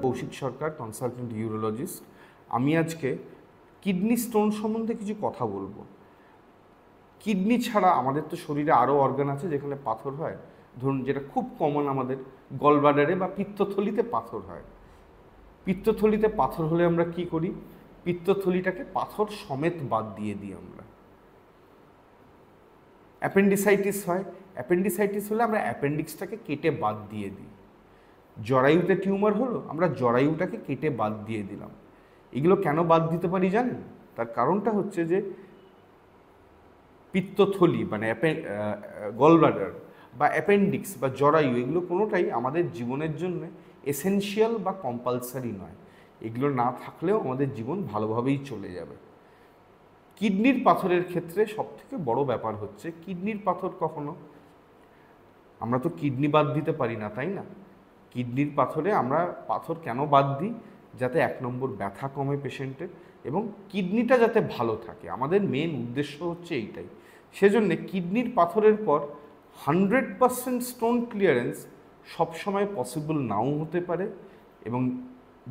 কৌশিক সরকার, consultant urologist. আমি আজকে kidney stone সম্বন্ধে কিছু কথা বলবো। কিডনি ছাড়া আমাদের তো শরীরে আরও অর্গান আছে যেখানে পাথর হয়। ধরুন যেটা খুব কমন আমাদের গলব্লাডারে বা পিত্তথলিতে পাথর হয়। পিত্তথলিতে পাথর হলে আমরা কি করি? পিত্তথলিটাকে পাথর সমেত বাদ দিয়ে দিই আমরা। অ্যাপেন্ডিসাইটিস হয়, অ্যাপেন্ডিসাইটিস হলে আমরা অ্যাপেন্ডিক্সটাকে কেটে বাদ দিয়ে দিই। জরায়ুতে টিউমার হলো, আমরা জরায়ুটাকে কেটে বাদ দিয়ে দিলাম। এগুলো কেন বাদ দিতে পারি জানেন? তার কারণটা হচ্ছে যে পিত্তথলি মানে গলব্লাডার বা অ্যাপেন্ডিক্স বা জরায়ু এগুলো কোনোটাই আমাদের জীবনের জন্য এসেনশিয়াল বা কম্পালসারি নয়। এগুলো না থাকলেও আমাদের জীবন ভালোভাবেই চলে যাবে। কিডনির পাথরের ক্ষেত্রে সবথেকে বড় ব্যাপার হচ্ছে কিডনির পাথর কখনো আমরা তো কিডনি বাদ দিতে পারি না, তাই না? কিডনির পাথরে আমরা পাথর কেন বাদ দিই? যাতে 1 নম্বর ব্যথা কমে পেশেন্টের এবং কিডনিটা যাতে ভালো থাকে। আমাদের মেন উদ্দেশ্য হচ্ছে এইটাই। সেজন্য কিডনির পাথরের পর 100% স্টোন ক্লিয়ারেন্স সবসময় পসিবল নাও হতে পারে এবং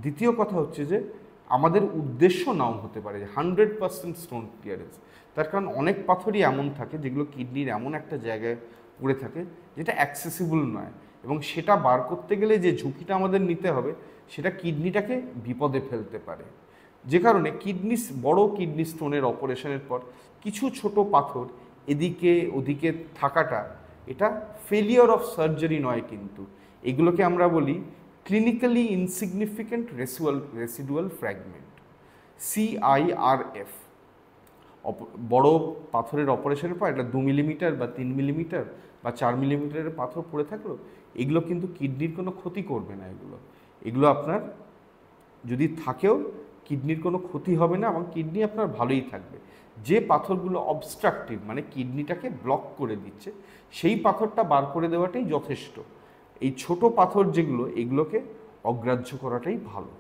দ্বিতীয় কথা হচ্ছে যে আমাদের উদ্দেশ্য নাও হতে পারে যে 100% স্টোন ক্লিয়ারেন্স। তার কারণ অনেক পাথরই এমন থাকে যেগুলো কিডনির এমন একটা জায়গায় পড়ে থাকে যেটা অ্যাক্সেসিবল নয় এবং সেটা বার করতে গেলে যে ঝুঁকিটা আমাদের নিতে হবে সেটা কিডনিটাকে বিপদে ফেলতে পারে। যে কারণে বড় কিডনি স্টোনের অপারেশনের পর কিছু ছোট পাথর এদিকে ওদিকে থাকাটা এটা ফেলিওর অফ সার্জারি নয়, কিন্তু এগুলোকে আমরা বলি clinically insignificant residual fragment, CIRF। বড় পাথরের অপারেশনের পর এটা 2 মিলিমিটার বা 3 মিলিমিটার বা 4 মিলিমিটারের পাথর পড়ে থাকলো, এগুলো কিন্তু কিডনির কোনো ক্ষতি করবে না। এগুলো আপনার যদি থাকেও কিডনির কোনো ক্ষতি হবে না এবং কিডনি আপনার ভালোই থাকবে। যে পাথরগুলো অবস্ট্রাকটিভ মানে কিডনিটাকে ব্লক করে দিচ্ছে সেই পাথরটা বার করে দেওয়াটাই যথেষ্ট। এই ছোট পাথর যেগুলো এগুলোকে অগ্রাহ্য করাটাই ভালো।